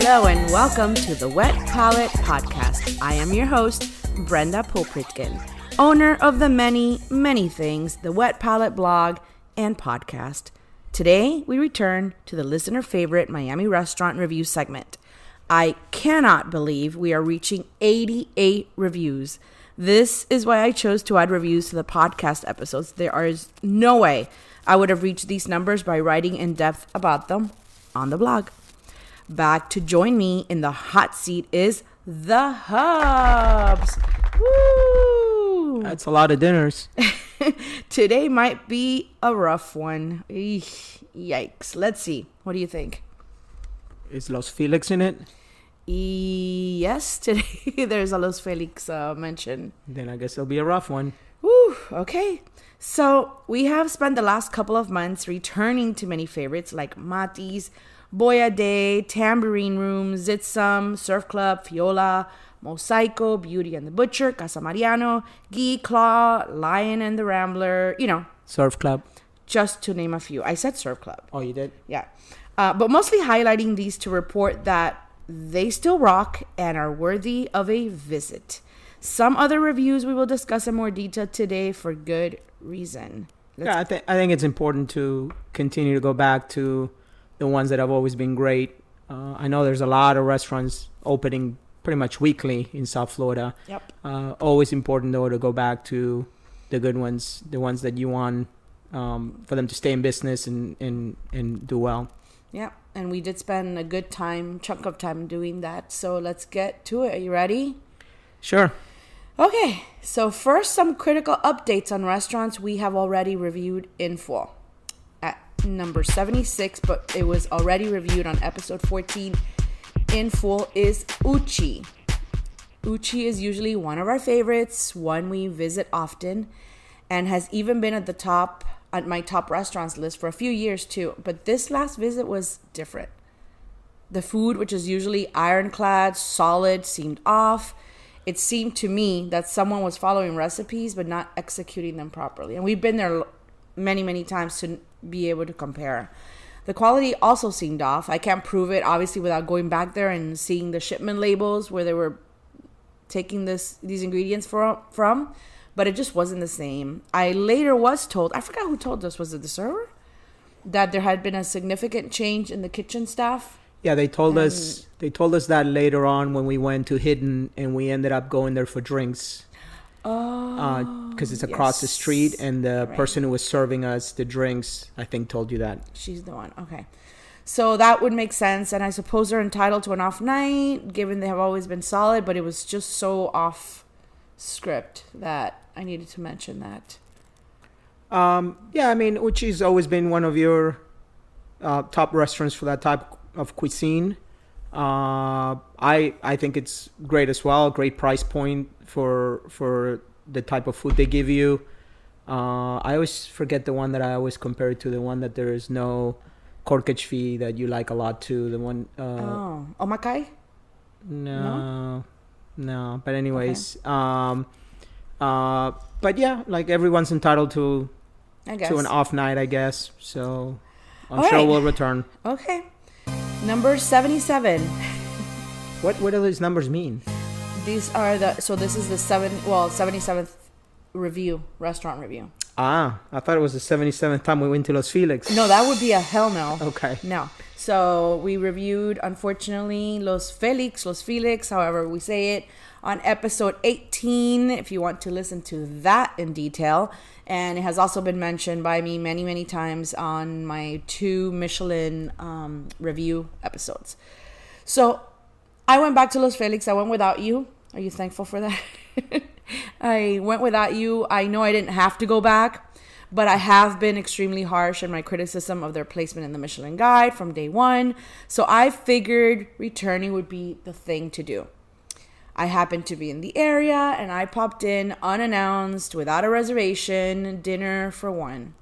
Hello and welcome to the Whet Palette Podcast. I am your host, Brenda Popritkin, owner of the many, many things, the Whet Palette blog and podcast. Today, we return to the listener favorite Miami restaurant review segment. I cannot believe we are reaching 88 reviews. This is why I chose to add reviews to the podcast episodes. There is no way I would have reached these numbers by writing in depth about them on the blog. Back to join me in the hot seat is the Hubs. Woo! That's a lot of dinners. Today might be a rough one. Yikes. Let's see. What do you think? Is Los Felix in it? Yes, today there's a Los Felix mention. Then I guess it'll be a rough one. Woo, okay. So we have spent the last couple of months returning to many favorites like Mati's, Boya Day, Tambourine Room, Zitsum, Surf Club, Fiola, Mosaico, Beauty and the Butcher, Casa Mariano, Guy Claw, Lion and the Rambler, Surf Club. Just to name a few. I said Surf Club. Oh, you did? Yeah. But mostly highlighting these to report that they still rock and are worthy of a visit. Some other reviews we will discuss in more detail today for good reason. I think it's important to continue to go back to the ones that have always been great. I know there's a lot of restaurants opening pretty much weekly in South Florida. Yep. Always important, though, to go back to the good ones, the ones that you want for them to stay in business and do well. Yeah, and we did spend a good chunk of time doing that. So let's get to it. Are you ready? Sure. Okay, so first, some critical updates on restaurants we have already reviewed in full. At number 76, but it was already reviewed on episode 14 in full, is Uchi. Uchi is usually one of our favorites, one we visit often, and has even been at my top restaurants list for a few years too. But this last visit was different. The food, which is usually ironclad, solid, seemed off. It seemed to me that someone was following recipes but not executing them properly. And we've been there many, many times to be able to compare. The quality also seemed off. I can't prove it, obviously, without going back there and seeing the shipment labels where they were taking these ingredients from. But it just wasn't the same. I later was told, I forgot who told us, was it the server? That there had been a significant change in the kitchen staff. Yeah, they told us that later on when we went to Hiden and we ended up going there for drinks. Oh, because it's across the street, and the person who was serving us the drinks, I think, told you that. She's the one. Okay. So that would make sense, and I suppose they're entitled to an off night, given they have always been solid, but it was just so off script that I needed to mention that. Yeah, I mean, Uchi's always been one of your top restaurants for that type of cuisine. I think it's great as well. Great price point for the type of food they give you. I always forget the one that I always compare it to, the one that there is no corkage fee that you like a lot too. The one. Omakai? No. But anyways, okay. But yeah, like everyone's entitled to an off night, I guess. So I'm sure we'll return. Okay. Number 77. What do these numbers mean? These are this is the 77th restaurant review. I thought it was the 77th time we went to Los Felix. No, that would be a hell no. Okay. No. So we reviewed, unfortunately, Los Felix, however we say it, on episode 18, if you want to listen to that in detail. And it has also been mentioned by me many, many times on my 2 Michelin review episodes. So I went back to Los Felix. I went without you. Are you thankful for that? I went without you. I know I didn't have to go back, but I have been extremely harsh in my criticism of their placement in the Michelin Guide from day one. So I figured returning would be the thing to do. I happened to be in the area, and I popped in unannounced, without a reservation, dinner for one.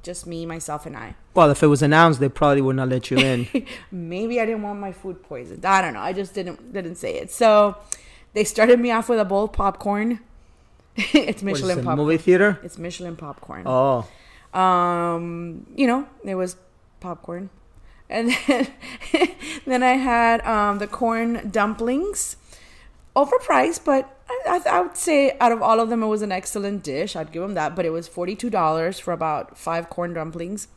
Just me, myself, and I. Well, if it was announced, they probably would not let you in. Maybe I didn't want my food poisoned. I don't know. I just didn't say it. So they started me off with a bowl of popcorn. It's Michelin popcorn. Movie theater? It's Michelin popcorn. Oh. There was popcorn. And then, then I had the corn dumplings. Overpriced, but I would say out of all of them, it was an excellent dish. I'd give them that. But it was $42 for about 5 corn dumplings.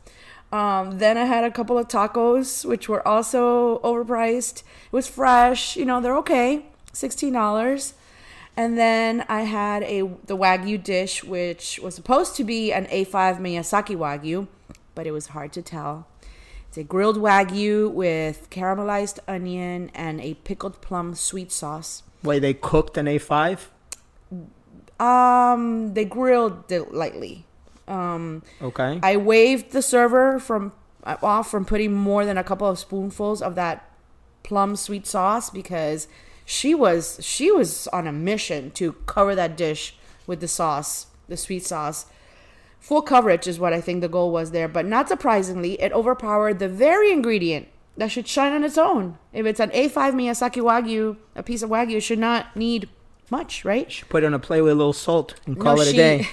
Then I had a couple of tacos, which were also overpriced. It was fresh. They're okay. $16. And then I had the Wagyu dish, which was supposed to be an A5 Miyazaki Wagyu, but it was hard to tell. It's a grilled Wagyu with caramelized onion and a pickled plum sweet sauce. Wait, they cooked an A5? They grilled it lightly. Okay. I waved the server off from putting more than a couple of spoonfuls of that plum sweet sauce because she was on a mission to cover that dish with the sauce, the sweet sauce. Full coverage is what I think the goal was there, but not surprisingly, it overpowered the very ingredient that should shine on its own. If it's an A5 Miyazaki Wagyu, a piece of Wagyu should not need much, right? She put it on a plate with a little salt and call it a day.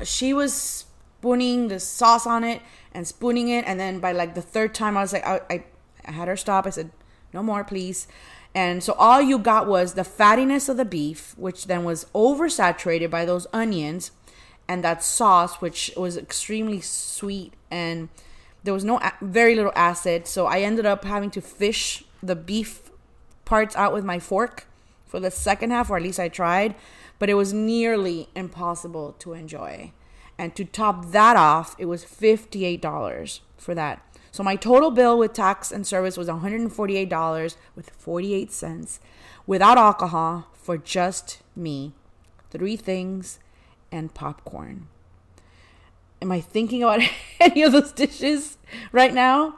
She was spooning the sauce on it and spooning it, and then by like the third time, I was like, I had her stop. I said, no more, please. And so all you got was the fattiness of the beef, which then was oversaturated by those onions, and that sauce, which was extremely sweet, and there was very little acid. So I ended up having to fish the beef parts out with my fork for the second half, or at least I tried, but it was nearly impossible to enjoy. And to top that off, it was $58 for that. So my total bill with tax and service was $148 with 48 cents without alcohol for just me, 3 things, and popcorn. Am I thinking about any of those dishes right now?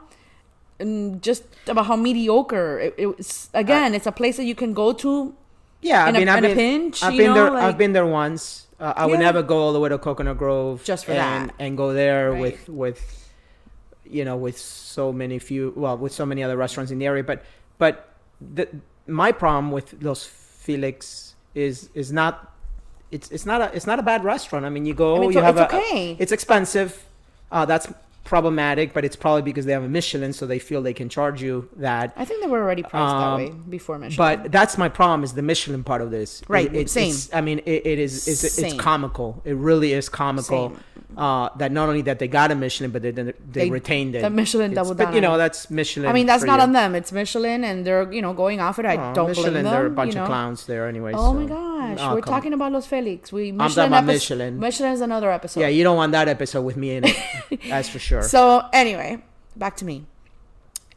And just about how mediocre it was. Again, it's a place that you can go to. Yeah, in a pinch. I've been there. I've been there once. I would never go all the way to Coconut Grove just for that, and go there right. with so many other restaurants in the area. But my problem with Los Felix is not. It's not a bad restaurant. I mean, you go, okay. It's expensive. That's problematic, but it's probably because they have a Michelin, so they feel they can charge you that. I think they were already priced that way before Michelin. But that's my problem is the Michelin part of this. Right, same. It's comical. It really is comical. Same. That not only that they got a Michelin, but they retained it. The Michelin doubled down. But that's Michelin. I mean, that's not on them. It's Michelin, and they're going off it. I don't Michelin, blame them. They're a bunch of clowns there anyway. Oh my gosh, we're talking about Los Felix. I'm talking about Michelin. Michelin is another episode. Yeah, you don't want that episode with me in it. That's for sure. So anyway, back to me.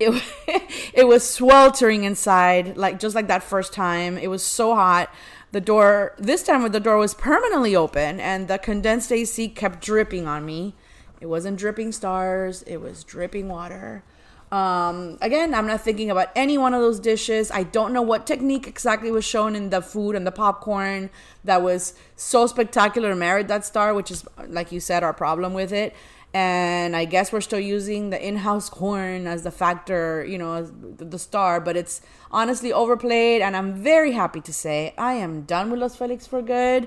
It was sweltering inside, just like that first time. It was so hot. The door was permanently open, and the condensed AC kept dripping on me. It wasn't dripping stars. It was dripping water. Again, I'm not thinking about any one of those dishes. I don't know what technique exactly was shown in the food and the popcorn that was so spectacular to merit that star, which is, like you said, our problem with it. And I guess we're still using the in-house corn as the factor, as the star. But it's honestly overplayed. And I'm very happy to say I am done with Los Felix for good.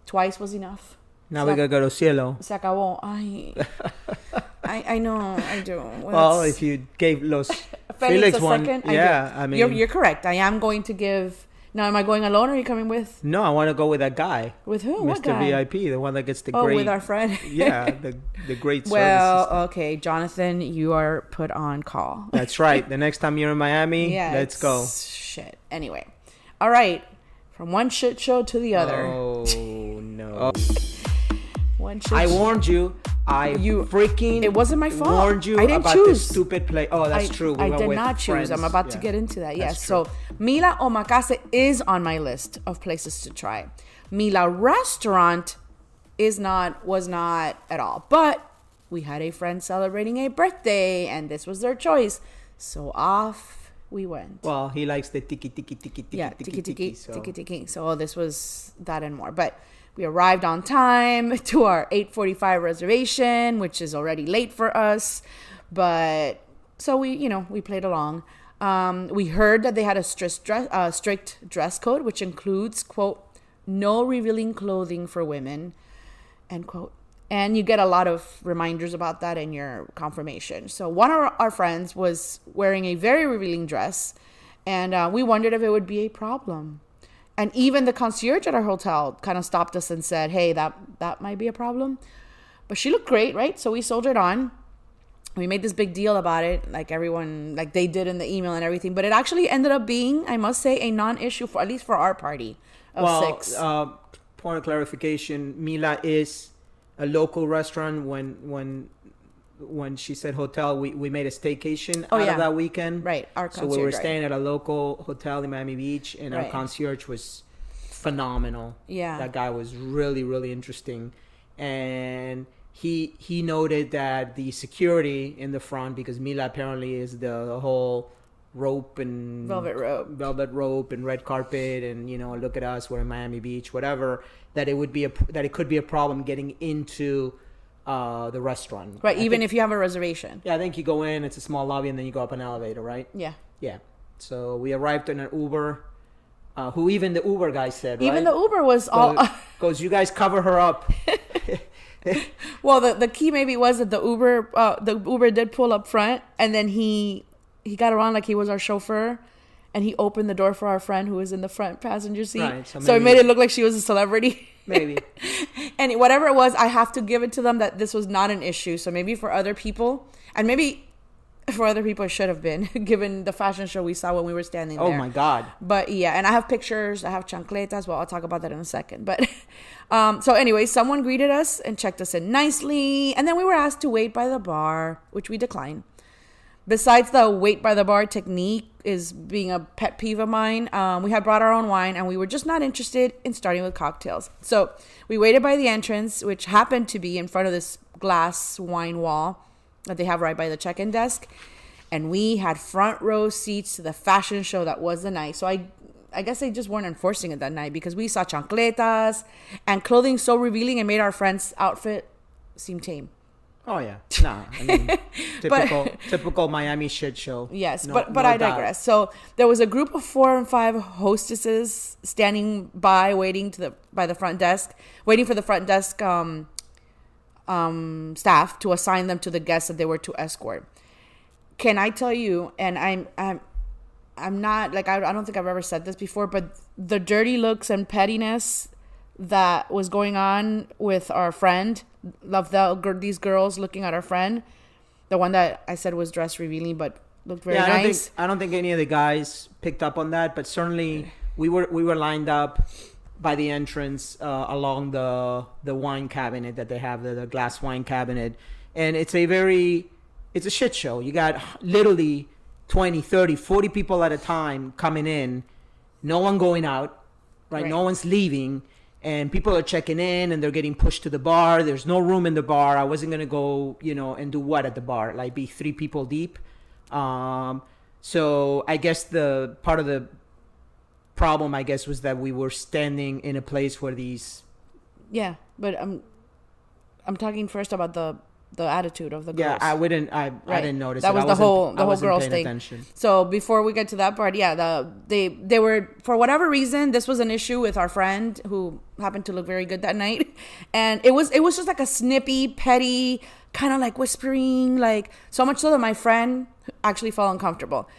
Twice was enough. Now we gotta go to Cielo. Se acabó. I know, I do. Well, if you gave Los Felix one, second, I mean, you're correct. I am going to give. Now, am I going alone or are you coming with? No, I want to go with that guy. With who? Mr. What guy? VIP, the one that gets the great. great. Oh, with our friend. Yeah, the great. Well, okay, Jonathan, you are put on call. That's right. The next time you're in Miami, let's go. Shit. Anyway, all right. From one shit show to the other. Oh no. I warned you. It wasn't my fault. Warned you I didn't about choose. This stupid play. Oh, that's true. I did not choose. Friends. I'm about to get into that. Yes. So Mila Omakase is on my list of places to try. Mila Restaurant was not at all. But we had a friend celebrating a birthday, and this was their choice. So off we went. Well, he likes the tiki tiki tiki tiki tiki tiki. So this was that and more. But we arrived on time to our 8:45 reservation, which is already late for us. But so we played along. We heard that they had a strict dress code, which includes, quote, no revealing clothing for women, end quote. And you get a lot of reminders about that in your confirmation. So one of our friends was wearing a very revealing dress, and we wondered if it would be a problem. And even the concierge at our hotel kind of stopped us and said, hey, that might be a problem. But she looked great, right? So we soldiered on. We made this big deal about it, like everyone, like they did in the email and everything. But it actually ended up being, I must say, a non-issue, for at least for our party of 6. Point of clarification, Mila is a local restaurant. When she said hotel, we made a staycation out of that weekend. Right, our concierge. So we were staying at a local hotel in Miami Beach, and our concierge was phenomenal. Yeah. That guy was really, really interesting. And he noted that the security in the front, because Mila apparently is the whole rope and velvet rope and red carpet, and look at us, we're in Miami Beach, whatever, that it could be a problem getting into the restaurant, right? If you have a reservation. Yeah, I think you go in, it's a small lobby, and then you go up an elevator, right? Yeah. So we arrived in an Uber, who even the Uber guy said, right? Even the Uber was goes, you guys cover her up. Well, the key maybe was that the Uber did pull up front, and then he got around like he was our chauffeur, and he opened the door for our friend who was in the front passenger seat. Right, so it made it look like she was a celebrity. Maybe. And whatever it was, I have to give it to them that this was not an issue. So maybe for other people, and maybe for other people it should have been, given the fashion show we saw when we were standing there. Oh my God. But yeah, and I have pictures, I have chancletas. Well, I'll talk about that in a second. But so anyway, someone greeted us and checked us in nicely. And then we were asked to wait by the bar, which we declined. Besides the wait by the bar technique is being a pet peeve of mine, we had brought our own wine, and we were just not interested in starting with cocktails. So we waited by the entrance, which happened to be in front of this glass wine wall that they have right by the check-in desk. And we had front row seats to the fashion show that was the night. So I guess they just weren't enforcing it that night, because we saw chancletas and clothing so revealing and made our friend's outfit seem tame. Oh yeah, nah. I mean, typical Miami shit show. Yes, but I digress. So there was a group of 4 and 5 hostesses standing by, waiting by the front desk, waiting for the front desk staff to assign them to the guests that they were to escort. Can I tell you? And I'm not like, I don't think I've ever said this before, but the dirty looks and pettiness that was going on with our friend, these girls looking at our friend, the one that I said was dressed revealing but looked very nice. I don't think any of the guys picked up on that, but certainly we were lined up by the entrance along the wine cabinet that they have, the glass wine cabinet, and it's a shit show. You got literally 20, 30, 40 people at a time coming in, no one going out, right? No one's leaving. And people are checking in, and they're getting pushed to the bar. There's no room in the bar. I wasn't going to go, and do what at the bar? Like be 3 people deep. So I guess the part of the problem, was that we were standing in a place where these... Yeah, but I'm talking first about the attitude of the girls. Yeah, I didn't notice that. Was the whole girls thing. Attention. So before we get to that part, they were, for whatever reason, this was an issue with our friend who happened to look very good that night, and it was just like a snippy, petty, kind of like whispering, like so much so that my friend actually felt uncomfortable.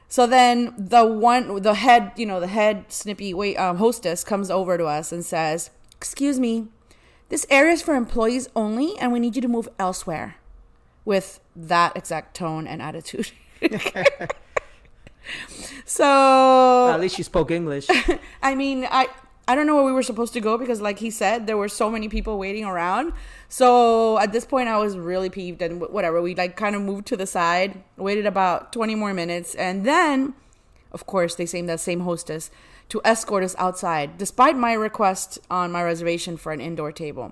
So then the head snippy hostess comes over to us and says, "Excuse me, this area is for employees only, and we need you to move elsewhere," with that exact tone and attitude. So at least she spoke English. I mean, I don't know where we were supposed to go, because like he said, there were so many people waiting around. So at this point I was really peeved, and whatever, we like kind of moved to the side, waited about 20 more minutes, and then of course they same hostess to escort us outside, despite my request on my reservation for an indoor table.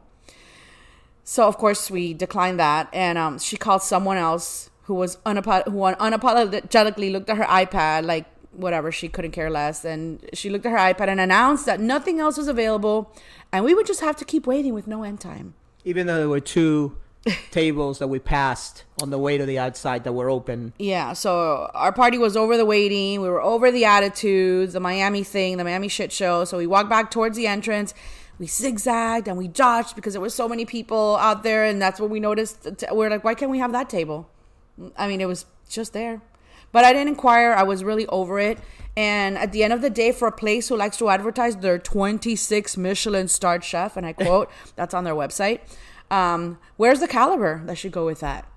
So of course we declined that, and she called someone else who unapologetically looked at her iPad, like whatever, she couldn't care less, and she looked at her iPad and announced that nothing else was available, and we would just have to keep waiting with no end time. Even though there were 2 tables that we passed on the way to the outside that were open. Yeah, so our party was over the waiting. We were over the attitudes, the Miami thing, the Miami shit show. So we walked back towards the entrance. we zigzagged and we dodged because there were so many people out there, and that's what we noticed. We're like, why can't we have that table? I mean, it was just there. But I didn't inquire. I was really over it. And at the end of the day, for a place who likes to advertise their 26 Michelin starred chef, and I quote, that's on their website, where's the caliber that should go with that?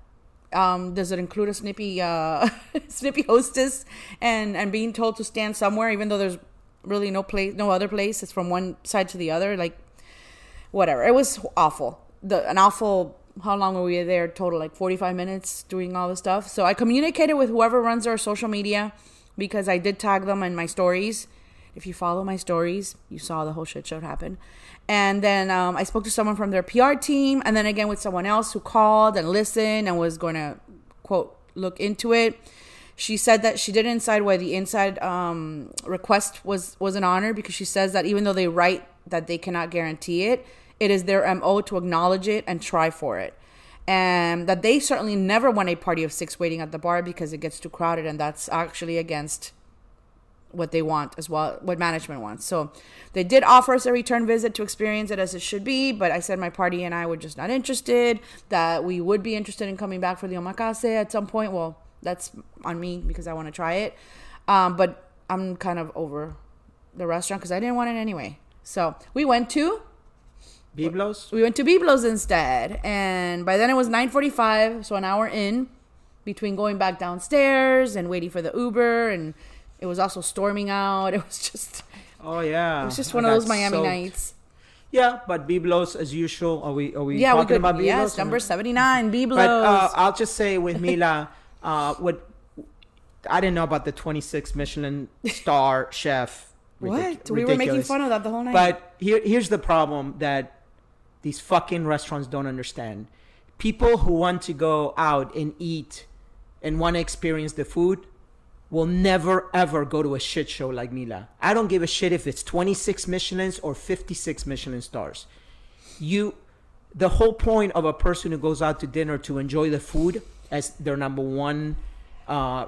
Does it include a snippy hostess and being told to stand somewhere, even though there's really no other place? It's from one side to the other. Like, whatever. It was awful. How long were we there total? Like 45 minutes doing all the stuff. So I communicated with whoever runs our social media because I did tag them in my stories. If you follow my stories, you saw the whole shit show happen. And then I spoke to someone from their PR team, and then again with someone else who called and listened and was going to, quote, look into it. She said that she didn't decide why the inside request was an honor, because she says that even though they write that they cannot guarantee it, it is their MO to acknowledge it and try for it. And that they certainly never want a party of 6 waiting at the bar because it gets too crowded, and that's actually against what they want as well, what management wants. So they did offer us a return visit to experience it as it should be, but I said my party and I were just not interested, that we would be interested in coming back for the omakase at some point. Well, that's on me because I want to try it. But I'm kind of over the restaurant because I didn't want it anyway. So we went to Byblos? We went to Byblos instead. And by then it was 9:45, so an hour in between going back downstairs and waiting for the Uber. And it was also storming out. It was just... Oh, yeah. It was just one of those Miami nights. Yeah, but Byblos, as usual. Are we talking about Byblos? Yes, number 79, Byblos. But I'll just say with Mila, I didn't know about the 26 Michelin star chef. What? We were making fun of that the whole night. But here's the problem that these fucking restaurants don't understand. People who want to go out and eat and want to experience the food will never, ever go to a shit show like Mila. I don't give a shit if it's 26 Michelins or 56 Michelin stars. The whole point of a person who goes out to dinner to enjoy the food as their number one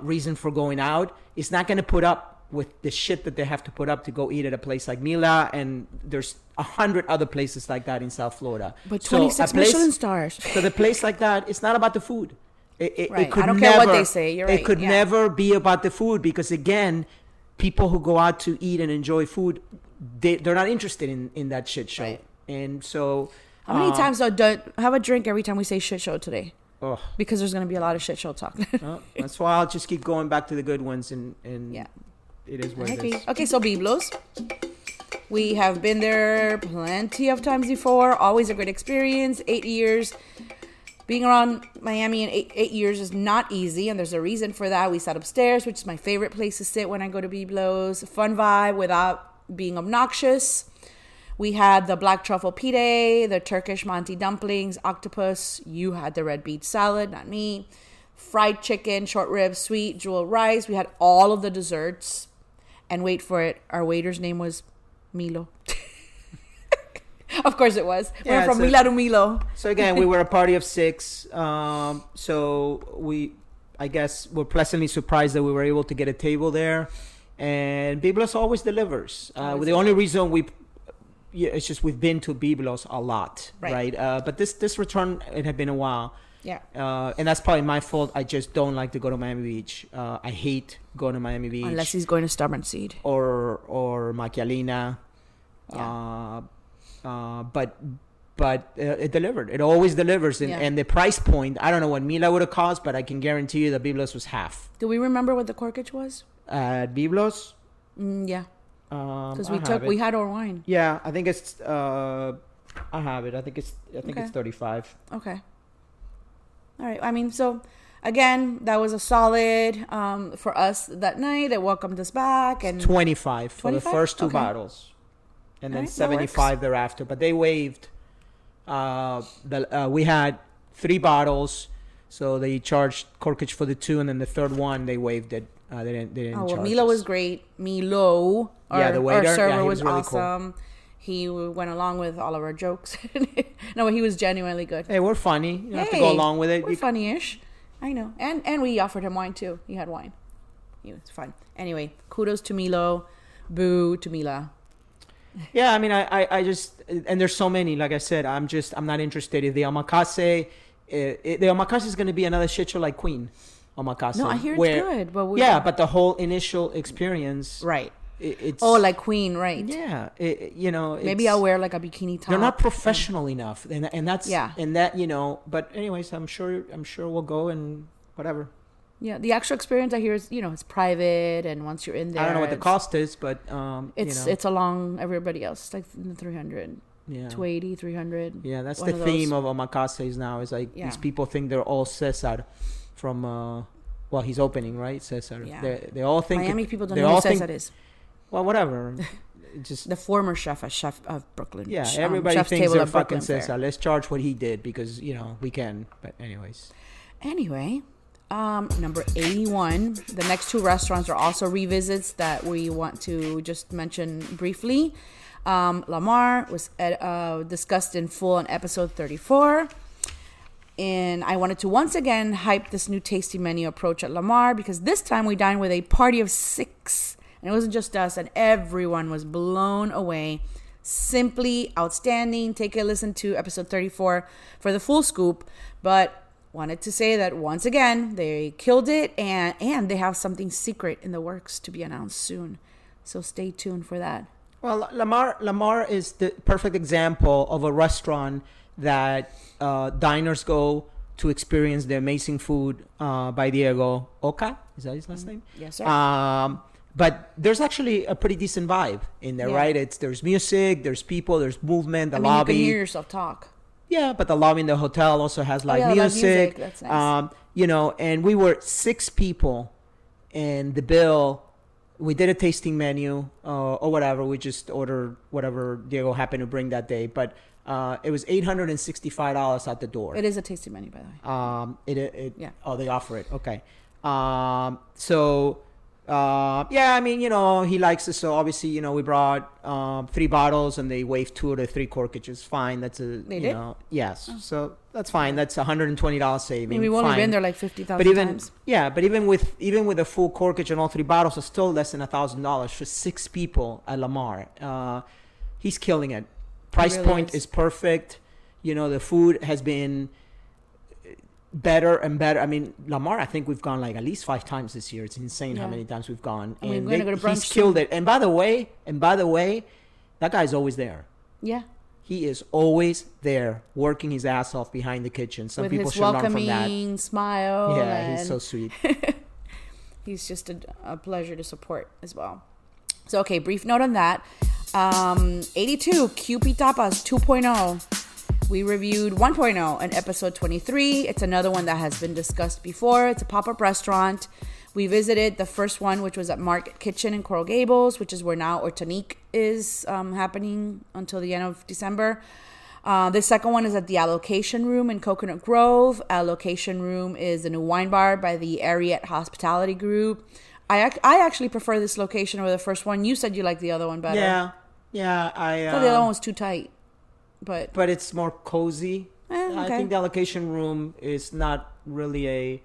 reason for going out is not going to put up with the shit that they have to put up to go eat at a place like Mila, and there's 100 other places like that in South Florida. But 26 Michelin stars. So the place like that, it's not about the food. It could I don't never, care what they say. You're right. It could never be about the food because, again, people who go out to eat and enjoy food, they're not interested in that shit show. Right. And so... How many times have a drink every time we say shit show today? Oh. Because there's going to be a lot of shit show talk. That's why I'll just keep going back to the good ones and yeah. It is what it is. Okay, so Byblos. We have been there plenty of times before. Always a great experience. 8 years. Being around Miami in eight years is not easy, and there's a reason for that. We sat upstairs, which is my favorite place to sit when I go to Byblos. Fun vibe without being obnoxious. We had the black truffle pide, the Turkish Monty dumplings, octopus. You had the red beet salad, not me. Fried chicken, short ribs, sweet, jewel rice. We had all of the desserts. And wait for it, our waiter's name was Milo. Of course it was. Yeah, we're from Mila to Milo. So again, we were a party of 6. So I guess we're pleasantly surprised that we were able to get a table there. And Byblos always delivers. The only reason it's just we've been to Byblos a lot, right? But this return, it had been a while. Yeah. And that's probably my fault. I just don't like to go to Miami Beach. I hate going to Miami Beach. Unless he's going to Stubborn Seed. Or Machialina. Yeah. But it delivered. It always delivers. And the price point, I don't know what Mila would have cost, but I can guarantee you that Byblos was half. Do we remember what the corkage was? At Byblos? Yeah. Because we had our wine. Yeah, I think it's I have it. I think it's 35. Okay. All right. I mean, so again, that was a solid for us that night. They welcomed us back, and 25 for the first 2 bottles, and then 75 thereafter. But they waived. We had 3 bottles, so they charged corkage for the 2, and then the third one they waived it. They didn't. Oh, well, charge Milo us. was great. Milo, the waiter, our server was really awesome. Cool. He went along with all of our jokes. No, he was genuinely good. Hey, we're funny. You have to go along with it. We're funny-ish. I know. And we offered him wine, too. He had wine. It was fun. Anyway, kudos to Milo. Boo to Mila. Yeah, I mean, I just, and there's so many. Like I said, I'm not interested. If the omakase, the omakase is going to be another shit show like Queen omakase. No, I hear it's good, but but the whole initial experience, right? It's like Queen, right? Yeah, maybe I'll wear like a bikini top. They're not professional enough, and that's yeah. And that But anyways, I'm sure we'll go and whatever. Yeah, the actual experience I hear is it's private, and once you're in there, I don't know what the cost is, but it's along everybody else. It's like 300, yeah, 280, 300. Yeah, that's the theme of omakase now. Is like these people think they're all Cesar from he's opening, right? Cesar. Yeah. They all think Miami people don't know who Cesar is. Well, whatever. Just the former chef of Brooklyn. Yeah, everybody thinks they're fucking Cesar. Let's charge what he did because we can. But anyways. Anyway. Number 81. The next two restaurants are also revisits that we want to just mention briefly. Lamar was discussed in full in episode 34. And I wanted to once again hype this new tasty menu approach at Lamar because this time we dined with a party of 6. And it wasn't just us, and everyone was blown away. Simply outstanding. Take a listen to episode 34 for the full scoop. But wanted to say that once again, they killed it, and they have something secret in the works to be announced soon. So stay tuned for that. Well, Lamar is the perfect example of a restaurant that diners go to experience the amazing food by Diego Oca. Is that his last name? Yes, sir. But there's actually a pretty decent vibe in there, right? There's music, there's people, there's movement, the lobby. You can hear yourself talk. Yeah, but the lobby in the hotel also has live music. That's nice. And we were 6 people, and the bill, we did a tasting menu or whatever. We just ordered whatever Diego happened to bring that day, but it was $865 at the door. It is a tasting menu, by the way. Yeah. Oh, they offer it. Okay. He likes it. So obviously, we brought 3 bottles and they waived 2 of the 3 corkages. Fine. That's they did? Yes. Oh. So that's fine. That's $120 saving. We've only been there like 50,000 times. Yeah, but even with a full corkage and all 3 bottles, it's still less than $1,000 for 6 people at Lamar. He's killing it. Price point is perfect. The food has been better and better. I mean, Lamar, I think we've gone like at least 5 times this year. It's insane how many times we've gone. And we're gonna go to brunch he's killed it. And by the way, that guy's always there. Yeah. He is always there, working his ass off behind the kitchen. Some with people his should learn from that. welcoming smile. Yeah, he's so sweet. He's just a pleasure to support as well. So, okay, brief note on that. 82, QP Tapas 2.0. We reviewed 1.0 in episode 23. It's another one that has been discussed before. It's a pop-up restaurant. We visited the first one, which was at Market Kitchen in Coral Gables, which is where now Ortonique is happening until the end of December. The second one is at the Allocation Room in Coconut Grove. Allocation Room is a new wine bar by the Ariette Hospitality Group. I actually prefer this location over the first one. You said you liked the other one better. Yeah. I thought the other one was too tight. But it's more cozy. Okay. I think the Allocation Room is not really a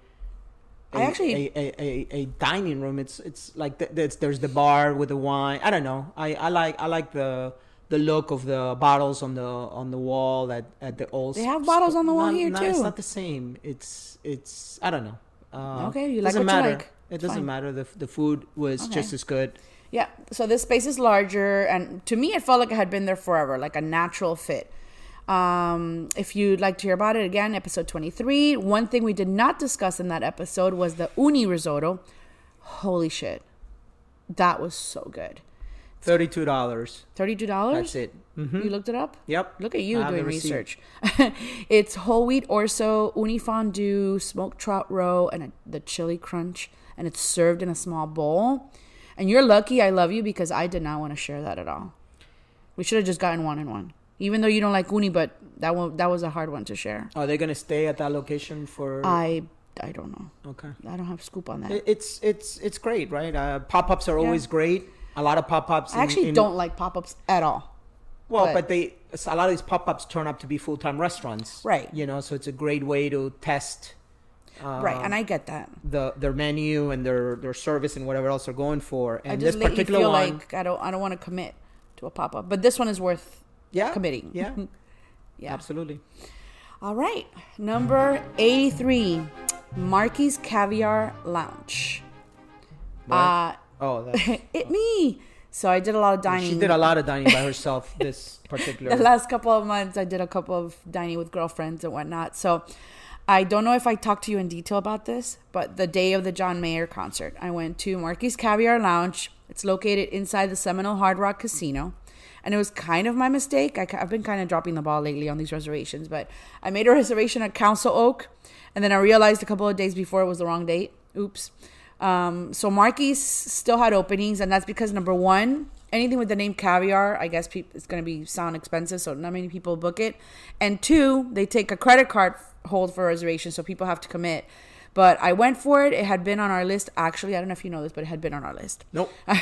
dining room. It's like there's the bar with the wine. I don't know. I like the look of the bottles on the wall at the old. They have bottles on the wall here too. It's not the same. It's I don't know. Okay, you like what matter. you like. It doesn't matter. The food was just as good. Yeah, so this space is larger, and to me, it felt like it had been there forever, like a natural fit. If you'd like to hear about it, again, episode 23. One thing we did not discuss in that episode was the uni risotto. Holy shit. That was so good. $32. $32? That's it. Mm-hmm. You looked it up? Yep. Look at you doing research. It's whole wheat orzo, uni fondue, smoked trout roe, and the chili crunch. And it's served in a small bowl. And you're lucky I love you because I did not want to share that at all. We should have just gotten one and one. Even though you don't like uni, but that was a hard one to share. Are they going to stay at that location for... I don't know. Okay. I don't have scoop on that. It's great, right? Pop-ups are always great. A lot of pop-ups. I actually don't like pop-ups at all. Well, but a lot of these pop-ups turn up to be full-time restaurants. Right. So it's a great way to test... right, and I get that. Their menu and their service and whatever else they're going for. And I just this particular one, like I don't want to commit. a pop-up. But this one is worth committing. Yeah. Yeah. Absolutely. All right. Number 83, Marky's Caviar Lounge. That. It me. So I did a lot of dining. She did a lot of dining by herself this particular. The last couple of months, I did a couple of dining with girlfriends and whatnot. So I don't know if I talked to you in detail about this, but the day of the John Mayer concert, I went to Marky's Caviar Lounge. It's located inside the Seminole Hard Rock Casino. And it was kind of my mistake. I've been kind of dropping the ball lately on these reservations. But I made a reservation at Council Oak. And then I realized a couple of days before it was the wrong date. Oops. So Marky's still had openings. And that's because, number one, anything with the name Caviar, I guess it's going to sound expensive. So not many people book it. And two, they take a credit card hold for reservation. So people have to commit. But I went for it. It had been on our list. Actually, I don't know if you know this, but it had been on our list. Nope. So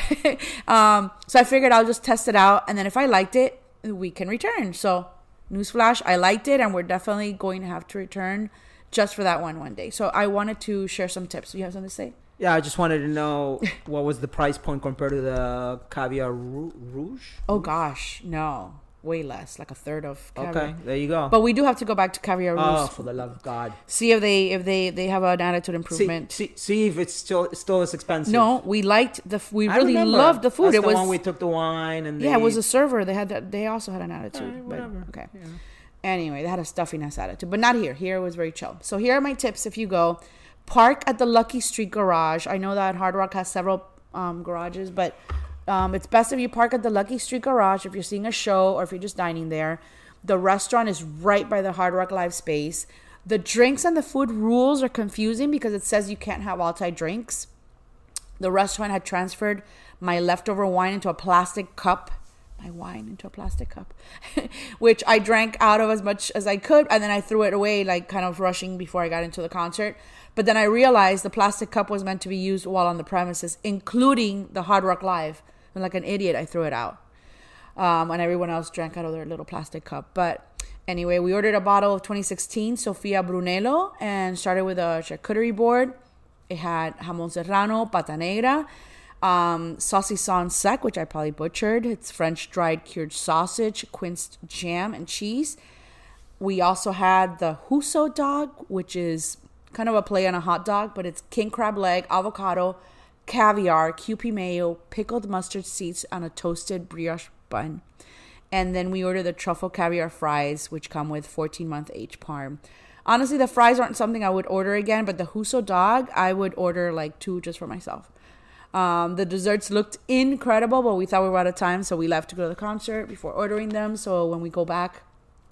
I figured I'll just test it out. And then if I liked it, we can return. So newsflash, I liked it. And we're definitely going to have to return just for that one day. So I wanted to share some tips. Do you have something to say? Yeah, I just wanted to know what was the price point compared to the Caviar Rouge? Oh, gosh. No. Way less, like a third of Caviar. Okay, there you go. But we do have to go back to Caviar Rouge. Oh, for the love of God! See if they have an attitude improvement. See if it's still as expensive. No, we liked we really loved the food. That's it the was one we took the wine and it was a server. They also had an attitude. Whatever. But, okay. Yeah. Anyway, they had a stuffiness attitude, but not here. Here it was very chill. So here are my tips. If you go, park at the Lucky Street Garage. I know that Hard Rock has several garages, but it's best if you park at the Lucky Street Garage if you're seeing a show or if you're just dining there. The restaurant is right by the Hard Rock Live space. The drinks and the food rules are confusing because it says you can't have outside drinks. The restaurant had transferred my leftover wine into a plastic cup. Which I drank out of as much as I could, and then I threw it away, like kind of rushing before I got into the concert. But then I realized the plastic cup was meant to be used while on the premises, including the Hard Rock Live. And like an idiot, I threw it out. And everyone else drank out of their little plastic cup. But anyway, we ordered a bottle of 2016 Sofia Brunello and started with a charcuterie board. It had jamon serrano, pata negra, saucisson sec, which I probably butchered. It's French dried cured sausage, quince jam, and cheese. We also had the huso dog, which is kind of a play on a hot dog, but it's king crab leg, avocado, caviar, Kewpie mayo, pickled mustard seeds on a toasted brioche bun. And then we ordered the truffle caviar fries, which come with 14-month aged parm. Honestly, the fries aren't something I would order again, but the huso dog, I would order like 2 just for myself. The desserts looked incredible, but we thought we were out of time, so we left to go to the concert before ordering them. So when we go back,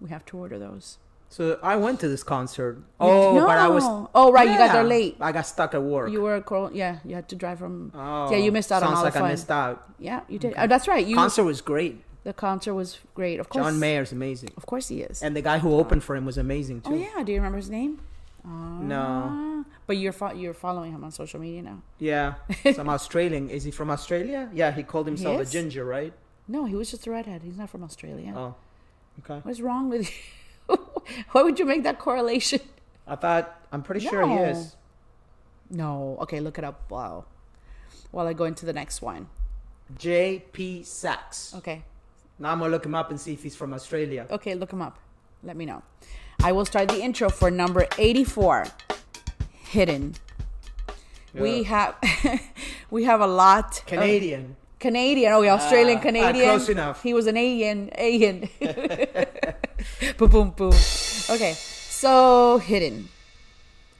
we have to order those. So I went to this concert. Oh, no. But I was. Oh, right, you got there late. I got stuck at work. You were, you had to drive from. Oh, yeah, you missed out on all the fun. Sounds like I missed out. Yeah, you did. Oh, that's right. Concert was great. The concert was great. Of course. John Mayer's amazing. Of course he is. And the guy who opened for him was amazing too. Oh yeah, do you remember his name? No. But you're following him on social media now. Yeah, some Australian. Is he from Australia? Yeah, he called himself a ginger, right? No, he was just a redhead. He's not from Australia. Oh, okay. What's wrong with you? Why would you make that correlation? I'm pretty sure he is. No. Okay, look it up. Wow. While I go into the next one. J.P. Sachs. Okay. Now I'm going to look him up and see if he's from Australia. Okay, look him up. Let me know. I will start the intro for number 84. Hiden. Yeah. We have a lot. Canadian. Canadian. Oh, yeah, Australian Canadian. Close enough. He was an alien. Boom, boom, boom. Okay, so Hiden.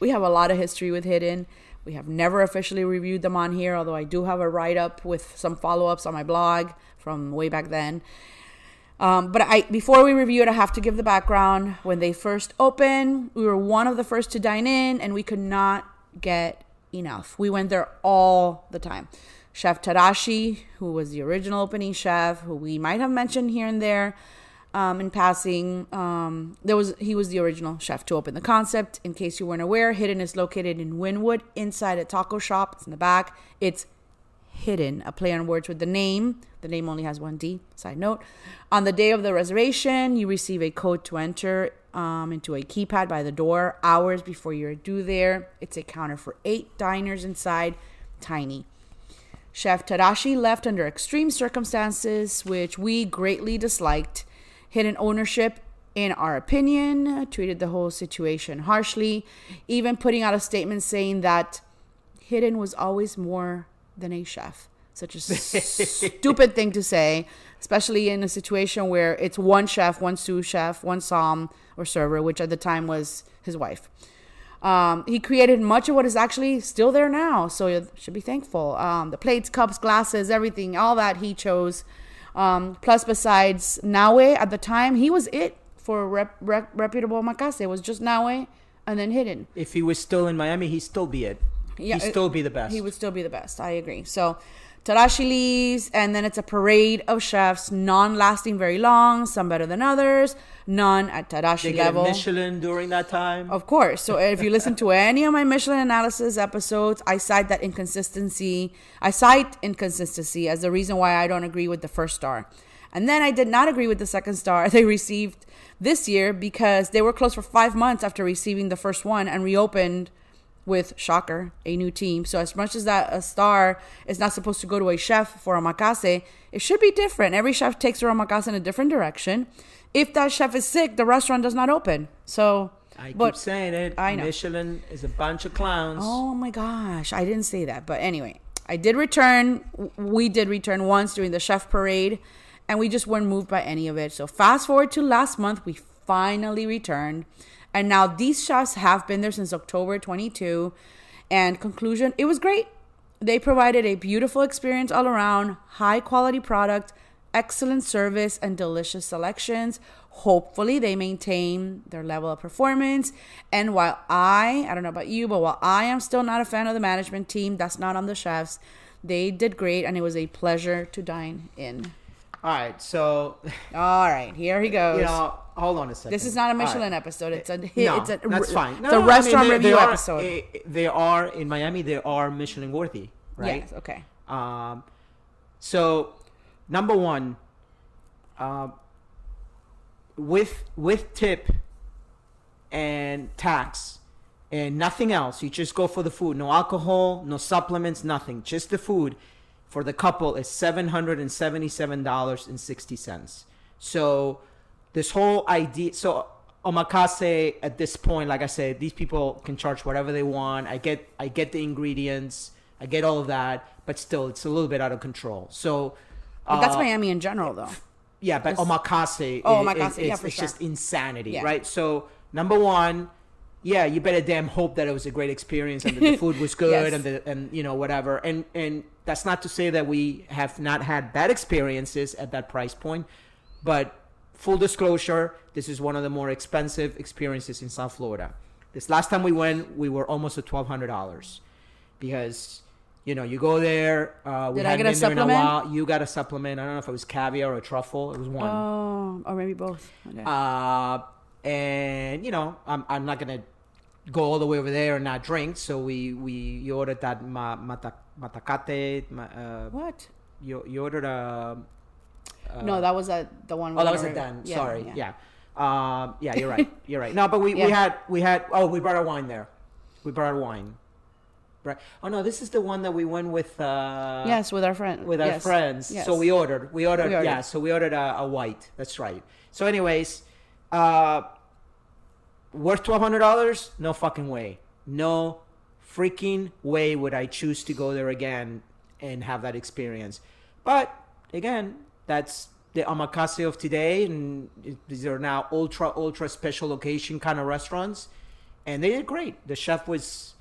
We have a lot of history with Hiden. We have never officially reviewed them on here, although I do have a write-up with some follow-ups on my blog from way back then. But before we review it, I have to give the background. When they first opened, we were one of the first to dine in, and we could not get enough. We went there all the time. Chef Tadashi, who was the original opening chef, who we might have mentioned here and there in passing, he was the original chef to open the concept. In case you weren't aware, Hiden is located in Wynwood, inside a taco shop. It's in the back. It's Hiden, a play on words with the name. The name only has one D, side note. On the day of the reservation, you receive a code to enter into a keypad by the door hours before you're due there. It's a counter for 8 diners inside, tiny. Chef Tadashi left under extreme circumstances, which we greatly disliked. Hidden ownership, in our opinion, treated the whole situation harshly, even putting out a statement saying that Hidden was always more than a chef. Such a stupid thing to say, especially in a situation where it's one chef, one sous chef, one som or server, which at the time was his wife. He created much of what is actually still there now, so you should be thankful. The plates, cups, glasses, everything, all that he chose. Plus, besides Naue, at the time, he was it for reputable omakase. It was just Naue and then Hidden. If he was still in Miami, he'd still be it. Yeah, he'd still be the best. He would still be the best. I agree. So Tadashi leaves, and then it's a parade of chefs, none lasting very long, some better than others, none at Tadashi level. They get a Michelin during that time. Of course. So if you listen to any of my Michelin analysis episodes, I cite inconsistency as the reason why I don't agree with the first star. And then I did not agree with the second star they received this year because they were closed for 5 months after receiving the first one and reopened with, shocker, a new team. So as much as that a star is not supposed to go to a chef for omakase, it should be different. Every chef takes their omakase in a different direction. If that chef is sick, the restaurant does not open. So I keep saying it. I know. Michelin is a bunch of clowns. Oh my gosh, I didn't say that. But anyway, I did return. We did return once during the chef parade, and we just weren't moved by any of it. So fast forward to last month, we finally returned. And now these chefs have been there since October 22. And conclusion, it was great. They provided a beautiful experience all around, high quality product, excellent service, and delicious selections. Hopefully they maintain their level of performance. And while I don't know about you, but while I am still not a fan of the management team, that's not on the chefs, they did great, and it was a pleasure to dine in. All right, so... All right, here he goes. Hold on a second. This is not a Michelin episode. It's a that's fine. It's a restaurant review episode. They are in Miami. They are Michelin worthy, right? Yes. Okay. So number one, with tip and tax and nothing else, you just go for the food. No alcohol, no supplements, nothing. Just the food. For the couple is $777.60. So this whole idea, so omakase at this point, like I said, these people can charge whatever they want. I get the ingredients, I get all of that, but still, it's a little bit out of control. So that's Miami in general, though. Yeah, but omakase, it's just insanity, right? So number one, yeah, you better damn hope that it was a great experience and that the food was good and whatever. And that's not to say that we have not had bad experiences at that price point, but full disclosure, this is one of the more expensive experiences in South Florida. This last time we went, we were almost at $1,200 because, you go there. We Did I get a been there in supplement? a while. You got a supplement. I don't know if it was caviar or truffle. It was one. Oh, or maybe both. Okay. And, I'm not going to go all the way over there and not drink. So we ordered that matacate. What? You ordered a... no, that was the one. Oh, that was a Dan. Sorry. Yeah. You're right. You're right. No, but we had. We brought our wine there. We brought our wine. Right. Oh no, this is the one that we went with. Yes, with our friend. With our friends. Yes. So we ordered. Yeah. So we ordered a white. That's right. So, anyways, worth $1,200? No fucking way. No freaking way would I choose to go there again and have that experience. But again, that's the omakase of today, and these are now ultra special occasion kind of restaurants, and they did great. The chef was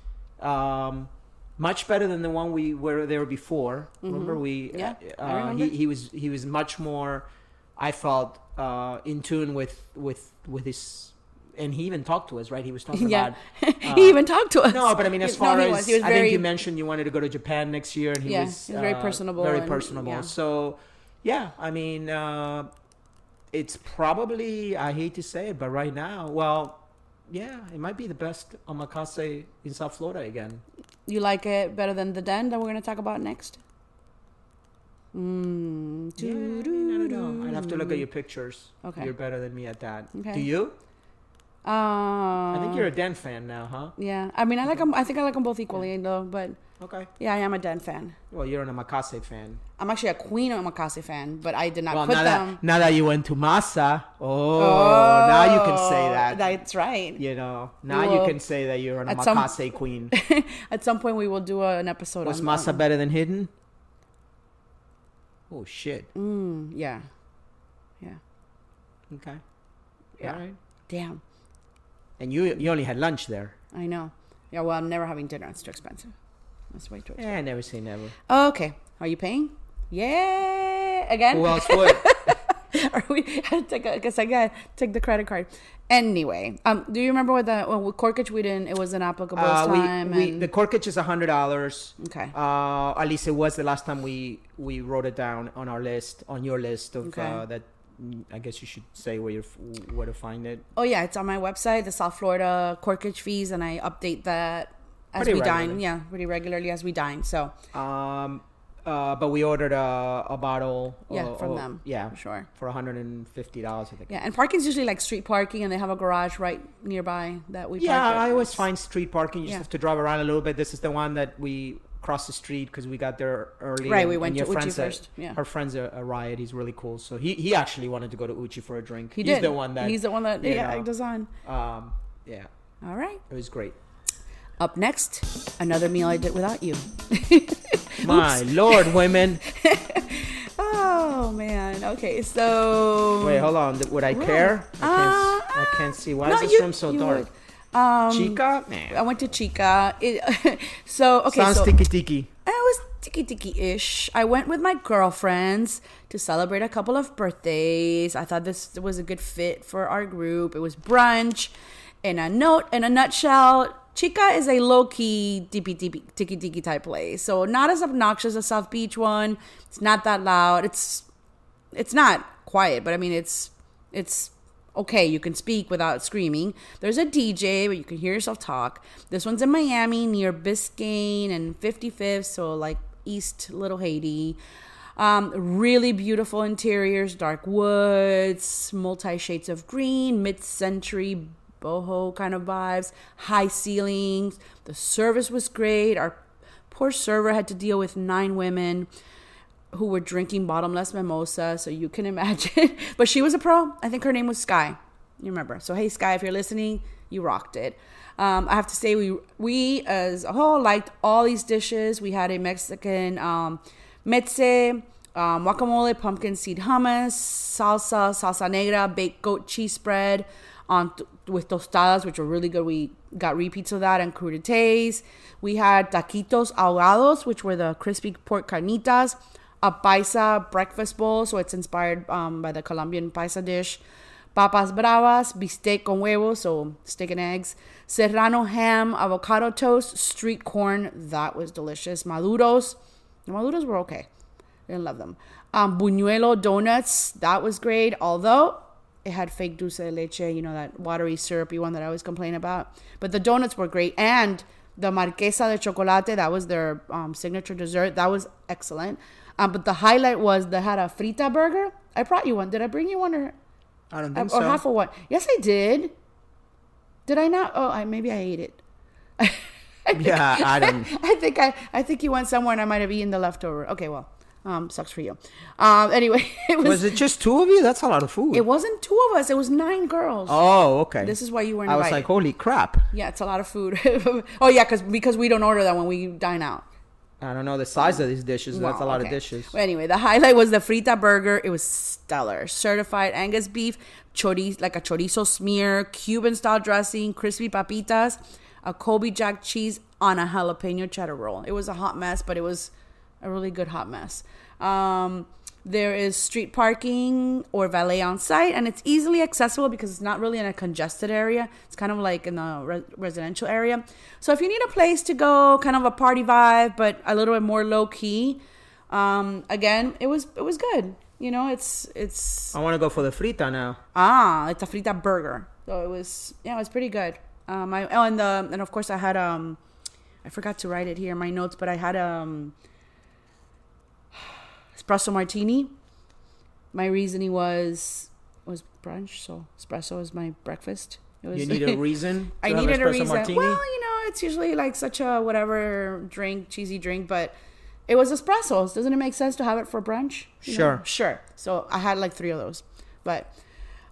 much better than the one we were there before. Mm-hmm. Remember he was much more, I felt, in tune with his. And he even talked to us, right? He was talking about... he even talked to us. No, but I mean, as far as... I think you mentioned you wanted to go to Japan next year, and he was very personable. Very personable. Yeah. So, yeah, I mean, it's probably... I hate to say it, but right now, well, yeah, it might be the best omakase in South Florida again. You like it better than the Den that we're going to talk about next? I don't know. I'd have to look at your pictures. Okay. You're better than me at that. Okay. Do you? I think you're a Den fan now, huh? Yeah, I mean, I like them. I think I like them both equally, though. But Okay. yeah, I am a Den fan. Well, you're an omakase fan. I'm actually a Queen Omakase fan, but I did not Well, put now them. now that you went to Masa, now you can say that. That's right. You know, now We you will- can say that you're an at some- omakase queen. At some point, we will do an episode Was on Masa better than Hiden? Oh shit. Yeah. Okay. Yeah. All right. Damn. And you only had lunch there. I know. Yeah, well, I'm never having dinner. It's too expensive. That's way too expensive. Never say never. Okay. Are you paying? Yeah. Again? Who else would? Are we? I guess I got to take the credit card. Anyway, do you remember with with Corkage we didn't? It wasn't applicable this time. The corkage is $100. Okay. At least it was the last time we wrote it down on our list, on your list of Okay. that. I guess you should say where to find it. Oh yeah, it's on my website, the South Florida Corkage fees, and I update that as Pretty we regularly. dine. Yeah, pretty regularly as we dine. So But we ordered a bottle. from them. Yeah, for sure. for $150, I think. Yeah, and parking's usually like street parking, and they have a garage right nearby that we. Yeah, park at. I always find street parking. You just Yeah. have to drive around a little bit. This is the one that we crossed the street because we got there early. Right, and- we went and your to Uchi friend's first, yeah. Our friend's a riot. He's really cool. So he actually wanted to go to Uchi for a drink. He's He's the one that. you know, egged us on. Yeah, All right. it was great. Up next, another meal I did without you. My Lord, women. Oh man. Okay, so Wait, hold on. Would I care? I can't see. Why is this room so dark? Chica? I went to Chica. Sounds tiki tiki. It was tiki tiki-ish. I went with my girlfriends to celebrate a couple of birthdays. I thought this was a good fit for our group. It was brunch. In a nutshell, Chica is a low-key tiki tiki type place. So not as obnoxious as South Beach one. It's not that loud. It's not quiet, but I mean it's okay. You can speak without screaming. There's a DJ, but you can hear yourself talk. This one's in Miami near Biscayne and 55th, so like East Little Haiti. Really beautiful interiors, dark woods, multi shades of green, mid-century boho kind of vibes, high ceilings. The service was great. Our poor server had to deal with 9 women who were drinking bottomless mimosa, so you can imagine. But she was a pro. I think her name was Sky. You remember? So hey, Sky, if you're listening, you rocked it. I have to say, we as a whole liked all these dishes. We had a Mexican meze, guacamole, pumpkin seed hummus, salsa negra, baked goat cheese spread with tostadas, which were really good. We got repeats of that, and crudités. We had taquitos ahogados, which were the crispy pork carnitas, a paisa breakfast bowl, so it's inspired by the Colombian paisa dish, papas bravas, bistec con huevos, so steak and eggs, serrano ham, avocado toast, street corn, that was delicious, maduros. The maduros were okay. Didn't love them. Buñuelo donuts, that was great, although it had fake dulce de leche, you know, that watery, syrupy one that I always complain about. But the donuts were great. And the marquesa de chocolate, that was their signature dessert. That was excellent. But the highlight was they had a frita burger. I brought you one. Did I bring you one? I don't think Or so. half of one? Yes, I did. Did I not? Oh, maybe I ate it. Yeah, I don't. I think you went somewhere and I might have eaten the leftover. Okay, well, sucks for you. Anyway, Was it just 2 of you? That's a lot of food. It wasn't 2 of us. It was 9 girls. Oh, okay. This is why you weren't I was invited. like, holy crap. Yeah, it's a lot of food. Oh yeah, because we don't order that when we dine out. I don't know the size of these dishes. That's a lot of Okay. dishes. Well, anyway, the highlight was the frita burger. It was stellar. Certified Angus beef, chorizo, like a chorizo smear, Cuban style dressing, crispy papitas, a Kobe Jack cheese on a jalapeno cheddar roll. It was a hot mess, but it was a really good hot mess. There is street parking or valet on site, and it's easily accessible because it's not really in a congested area. It's kind of like in the residential area. So if you need a place to go, kind of a party vibe, but a little bit more low key, again, it was good. You know, it's I want to go for the frita now. it's a frita burger. So it was pretty good. And of course I had I forgot to write it here in my notes, but I had espresso martini. My reasoning was brunch, so espresso is my breakfast. You need a reason to I have needed a espresso reason. martini? Well, it's usually like such a whatever drink, cheesy drink, but it was espressos. Doesn't it make sense to have it for brunch? Sure. Sure. So I had like 3 of those. But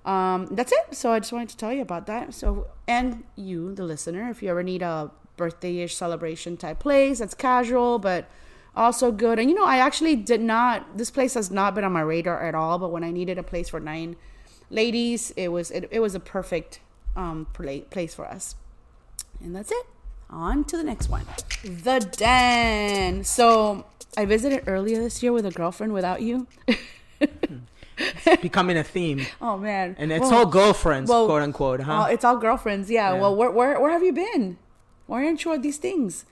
that's it. So I just wanted to tell you about that. So, and you, the listener, if you ever need a birthday-ish celebration type place that's casual, but also good. And, I actually this place has not been on my radar at all, but when I needed a place for 9 ladies, it was a perfect place for us. And that's it. On to the next one. The Den. So I visited earlier this year with a girlfriend without you. It's becoming a theme. Oh, man. And it's all girlfriends, quote unquote, huh? It's all girlfriends, yeah. Well, where have you been? Why aren't you at these things?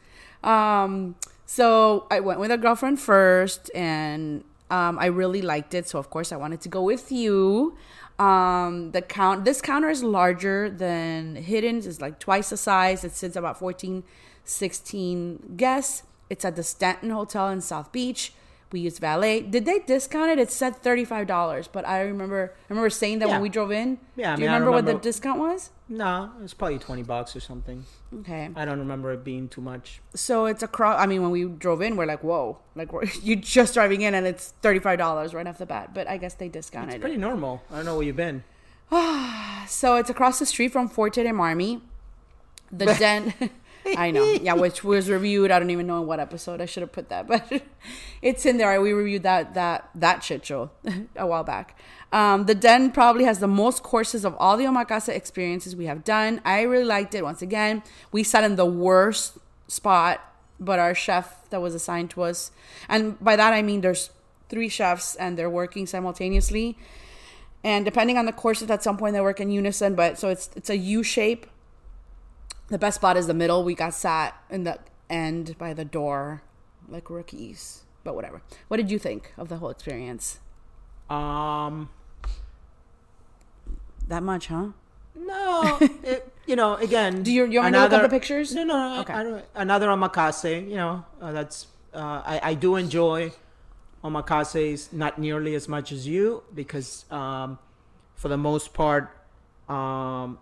So I went with a girlfriend first, and I really liked it. So, of course, I wanted to go with you. This counter is larger than Hiden's. It's like twice the size. It sits about 14, 16 guests. It's at the Stanton Hotel in South Beach. We used valet. Did they discount it? It said $35, but I remember saying that when we drove in. Yeah, Do you remember what the discount was? No, it was probably $20 or something. Okay. I don't remember it being too much. So it's across. I mean, when we drove in, we're like, whoa! Like you're just driving in, and it's $35 right off the bat. But I guess they discounted it. It's pretty normal. I don't know where you've been. So it's across the street from Forte de Marmi. The Den. I know. Yeah, which was reviewed. I don't even know in what episode. I should have put that, but it's in there. We reviewed that shit show a while back. The Den probably has the most courses of all the omakase experiences we have done. I really liked it. Once again, we sat in the worst spot, but our chef that was assigned to us, and by that I mean there's 3 chefs and they're working simultaneously. And depending on the courses, at some point they work in unison, but so it's a U shape. The best spot is the middle. We got sat in the end by the door like rookies, but whatever. What did you think of the whole experience? That much, huh? No, again. Do you want me to look up the pictures? No. Okay. I don't, another omakase. That's I do enjoy omakases, not nearly as much as you, because for the most part,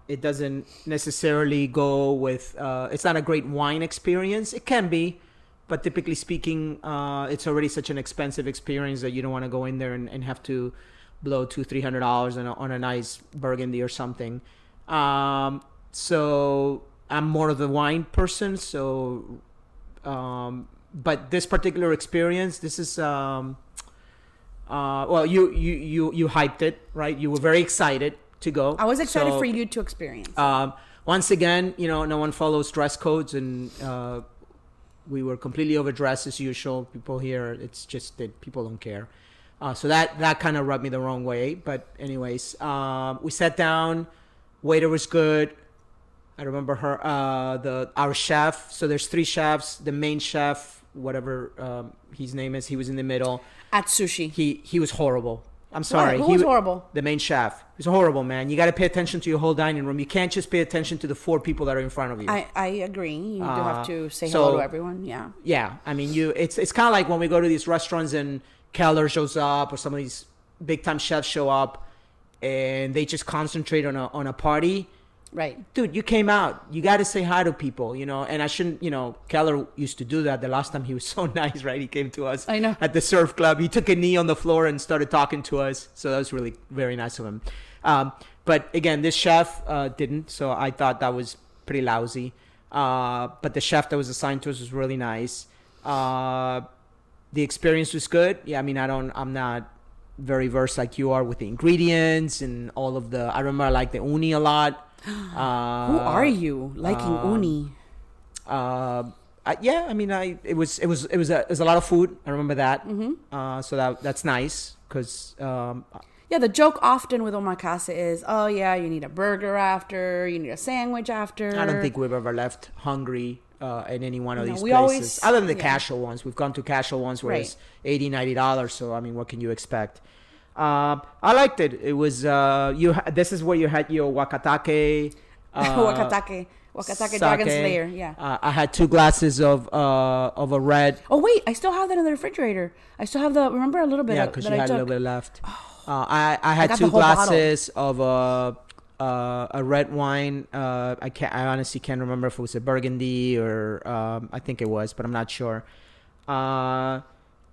it doesn't necessarily go with. It's not a great wine experience. It can be, but typically speaking, it's already such an expensive experience that you don't want to go in there and have to blow $200-$300 on a nice burgundy or something. So I'm more of the wine person. So, but this particular experience, this is well, you hyped it, right? You were very excited to go. I was excited for you to experience. Once again, no one follows dress codes, and we were completely overdressed as usual. People here, it's just that people don't care. So that kind of rubbed me the wrong way. But anyways, we sat down. Waiter was good. I remember our chef. So there's 3 chefs. The main chef, whatever his name is, he was in the middle. At sushi. He was horrible. I'm sorry. Who was horrible? The main chef. He's horrible, man. You got to pay attention to your whole dining room. You can't just pay attention to the 4 people that are in front of you. I agree. You do have to say hello to everyone. Yeah. Yeah. I mean, it's kind of like when we go to these restaurants and Keller shows up, or some of these big time chefs show up, and they just concentrate on a party. Right. Dude, you came out. You got to say hi to people, and I shouldn't, Keller used to do that the last time he was so nice, right? He came to us I know. at the surf club. He took a knee on the floor and started talking to us. So that was really very nice of him. But again, this chef didn't. So I thought that was pretty lousy. But the chef that was assigned to us was really nice. The experience was good. Yeah, I mean, I'm not very versed like you are with the ingredients and all of I remember I liked the uni a lot. Who are you liking uni? Yeah, I mean, it was a lot of food. I remember that. Mm-hmm. So that's nice because. Yeah, the joke often with omakase is, oh yeah, you need a burger after, you need a sandwich after. I don't think we've ever left hungry in any one of these we places. Always, other than the casual ones. We've gone to casual ones where it's $80-$90. So I mean, what can you expect? I liked it. It was this is where you had your wakatake. Wakatake Dragon Slayer. Yeah. I had 2 glasses of a red. Oh wait, I still have that in the refrigerator. I still have remember a little bit. Yeah, because you had a little bit left. Oh, I had 2 glasses of a red wine. I honestly can't remember if it was a Burgundy or I think it was, but I'm not sure.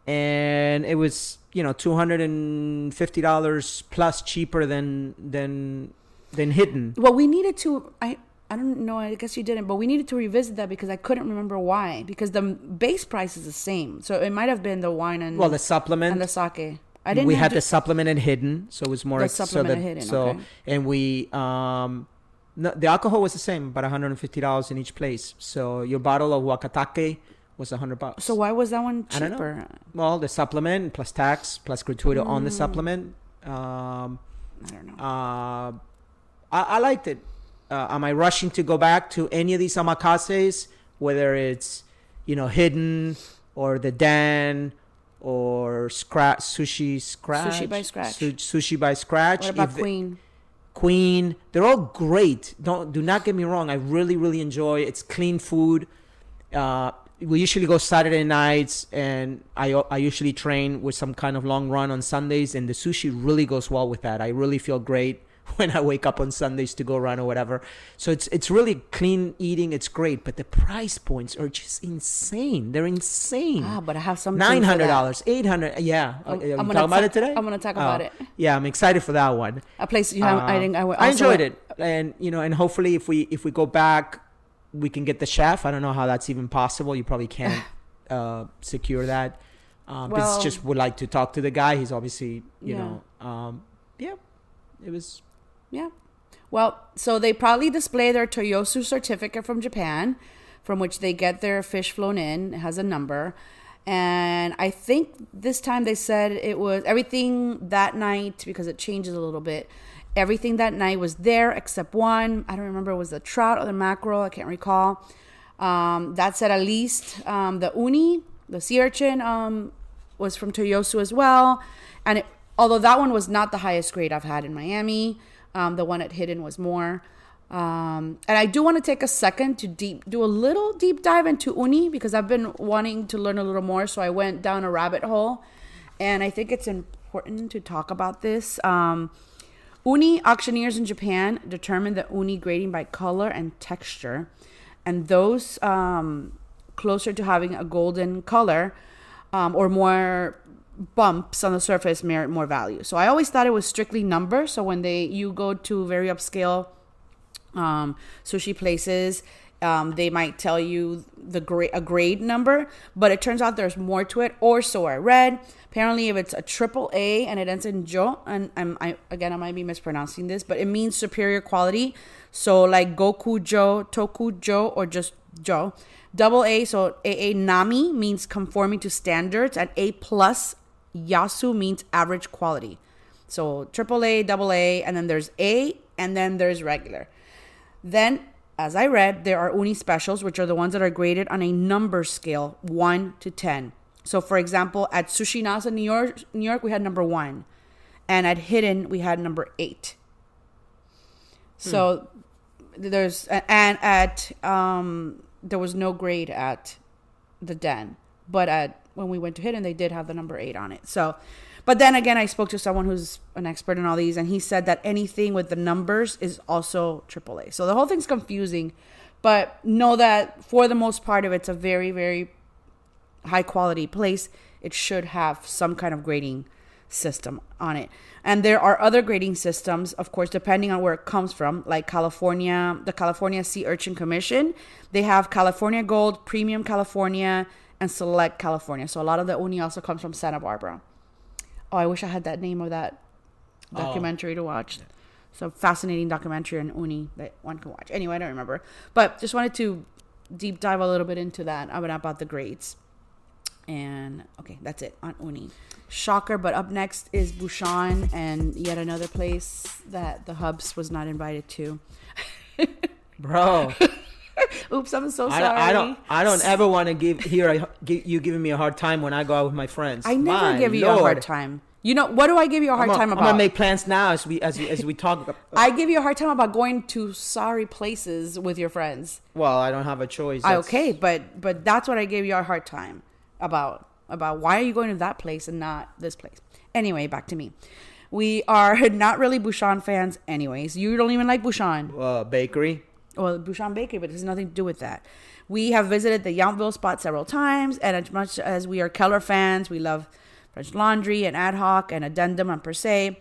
And it was $250 plus cheaper than Hiden. Well, we needed to. I don't know. I guess you didn't, but we needed to revisit that because I couldn't remember why. Because the base price is the same, so it might have been the wine and the supplement and the sake. We had the supplement and Hiden, so it was more. The supplement and Hiden. Okay. And we the alcohol was the same, about $150 in each place. So your bottle of wakatake was $100. So why was that one cheaper? I don't know. Well, the supplement plus tax plus gratuity on the supplement. I don't know. I liked it. Am I rushing to go back to any of these omakases, whether it's Hiden or the Den or sushi by scratch? What about Queen? They're all great. Do not get me wrong. I really, really enjoy. It's clean food. We usually go Saturday nights, and I usually train with some kind of long run on Sundays, and the sushi really goes well with that. I really feel great when I wake up on Sundays to go run or whatever. So it's really clean eating. It's great, but the price points are just insane. They're insane. But I have some $900, $800. Yeah, I'm talking about it today. I'm gonna talk about it. Yeah, I'm excited for that one. A place you have. I enjoyed it, and and hopefully if we go back, we can get the chef. I don't know how that's even possible. You probably can't secure that. Because just would like to talk to the guy. He's obviously it was. Yeah. Well, so they proudly display their Toyosu certificate from Japan, from which they get their fish flown in. It has a number. And I think this time they said it was everything that night, because it changes a little bit. Everything that night was there except one. I don't remember it was the trout or the mackerel. I can't recall. That said, at least the uni, the sea urchin, was from Toyosu as well. And although that one was not the highest grade I've had in Miami, the one at Hiden was more. And I do want to take a second to do a little deep dive into uni, because I've been wanting to learn a little more. So I went down a rabbit hole, and I think it's important to talk about this. Uni auctioneers in Japan determine the uni grading by color and texture, and those closer to having a golden color or more bumps on the surface merit more value. So I always thought it was strictly number. So when you go to very upscale sushi places, they might tell you a grade number, but it turns out there's more to it, or so I read. Apparently, if it's a AAA and it ends in jo, and I might be mispronouncing this, but it means superior quality. So like Goku Jo, Toku Jo, or just Jo. Double A, so AA Nami means conforming to standards, and A plus Yasu means average quality. So AAA, double A, and then there's A, and then there's regular. Then, as I read, there are uni specials, which are the ones that are graded on a number scale, 1 to 10. So, for example, at Sushi Nasa, New York, we had number 1. And at Hiden, we had number 8. So, there was no grade at the Den. But when we went to Hiden, they did have the number 8 on it. So, but then again, I spoke to someone who's an expert in all these, and he said that anything with the numbers is also AAA. So the whole thing's confusing, but know that for the most part, if it's a very, very high quality place, it should have some kind of grading system on it. And there are other grading systems, of course, depending on where it comes from, like California, the California Sea Urchin Commission. They have California Gold, Premium California, and Select California. So a lot of the uni also comes from Santa Barbara. Oh, I wish I had that name of that documentary to watch. So fascinating documentary on uni that one can watch. Anyway, I don't remember. But just wanted to deep dive a little bit into that about the grades. And okay, that's it on uni. Shocker, but up next is Bouchon, and yet another place that the Hubs was not invited to. Bro. Oops, I'm so sorry. I don't ever want to hear you giving me a hard time when I go out with my friends. I never give you a hard time. You know, what do I give you a hard time about? I'm gonna make plans now as we talk. I give you a hard time about going to sorry places with your friends. Well, I don't have a choice. Okay, but that's what I gave you a hard time about why are you going to that place and not this place? Anyway, back to me. We are not really Bouchon fans anyways. You don't even like Bouchon. Bakery. Well, Bouchon Bakery, but it has nothing to do with that. We have visited the Yountville spot several times, and as much as we are Keller fans, we love French Laundry and Ad Hoc and Addendum and Per Se.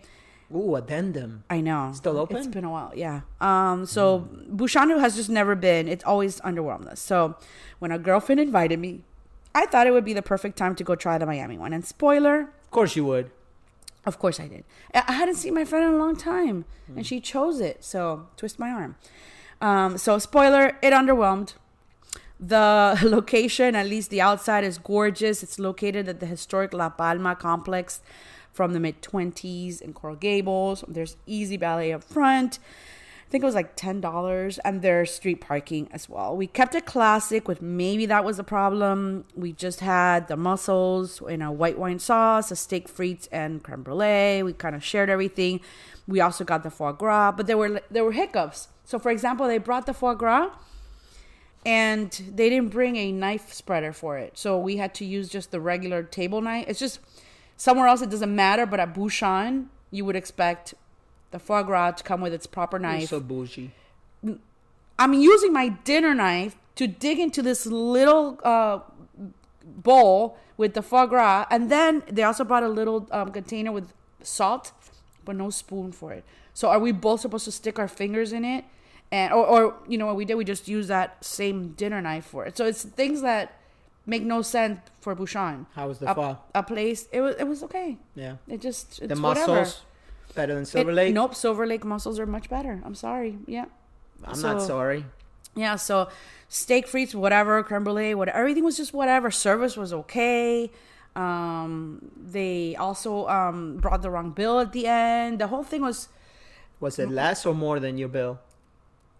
Ooh, Addendum. I know. Still open? It's been a while, yeah. So Bouchon has just never been. It's always underwhelmed us. So when a girlfriend invited me, I thought it would be the perfect time to go try the Miami one. And spoiler. Of course you would. Of course I did. I hadn't seen my friend in a long time, and she chose it. So twist my arm. So spoiler, it underwhelmed. The location, at least the outside, is gorgeous. It's located at the historic La Palma complex from the mid-20s in Coral Gables. There's easy ballet up front. I think it was like $10, and there's street parking as well. We kept it classic, with maybe that was a problem. We just had the mussels in a white wine sauce, a steak frites, and creme brulee. We kind of shared everything. We also got the foie gras, but there were hiccups. So, for example, they brought the foie gras, and they didn't bring a knife spreader for it. So we had to use just the regular table knife. It's just somewhere else it doesn't matter, but at Bouchon, you would expect the foie gras to come with its proper knife. You're so bougie. I'm using my dinner knife to dig into this little bowl with the foie gras. And then they also brought a little container with salt, but no spoon for it. So are we both supposed to stick our fingers in it? And or you know what we did? We just used that same dinner knife for it. So it's things that make no sense for Bouchon. How was the foie? A place. It was okay. Yeah. It's the mussels whatever. Better than Silver Lake? Nope, Silver Lake mussels are much better. I'm sorry. Yeah. I'm not sorry. Yeah, so steak frites, whatever, creme brulee, whatever. Everything was just whatever. Service was okay. They also brought the wrong bill at the end. The whole thing was... Was it less or more than your bill?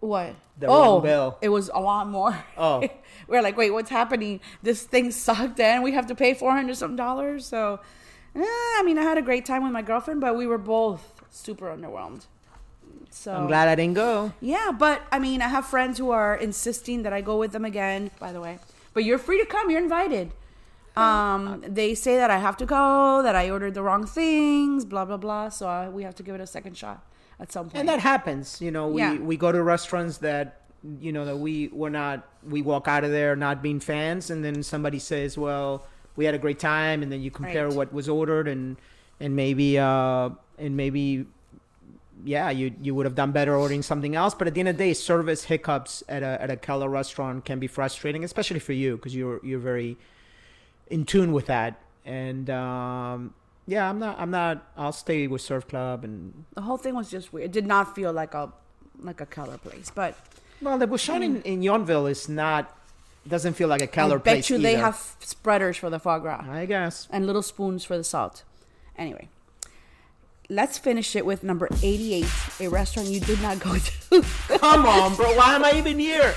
What? The wrong bill. It was a lot more. Oh. We're like, wait, what's happening? This thing sucked and we have to pay $400 some. So, I mean, I had a great time with my girlfriend, but we were both super underwhelmed. So I'm glad I didn't go. Yeah, but I mean, I have friends who are insisting that I go with them again, by the way. But you're free to come. You're invited. They say that I have to go, that I ordered the wrong things, blah, blah, blah. So we have to give it a second shot at some point. And that happens. You know, we go to restaurants that, you know, that we walk out of there not being fans. And then somebody says, well, we had a great time. And then you compare what was ordered and maybe, yeah, you would have done better ordering something else. But at the end of the day, service hiccups at a Keller restaurant can be frustrating, especially for you, because you're very in tune with that. And yeah, I'm not. I'll stay with Surf Club, and the whole thing was just weird. It did not feel like a Keller place, but well, the Bouchon in Yountville is not. Doesn't feel like a Keller place. I bet you they have spreaders for the foie gras, I guess, and little spoons for the salt. Anyway. Let's finish it with number 88, a restaurant you did not go to. Come on, bro. Why am I even here?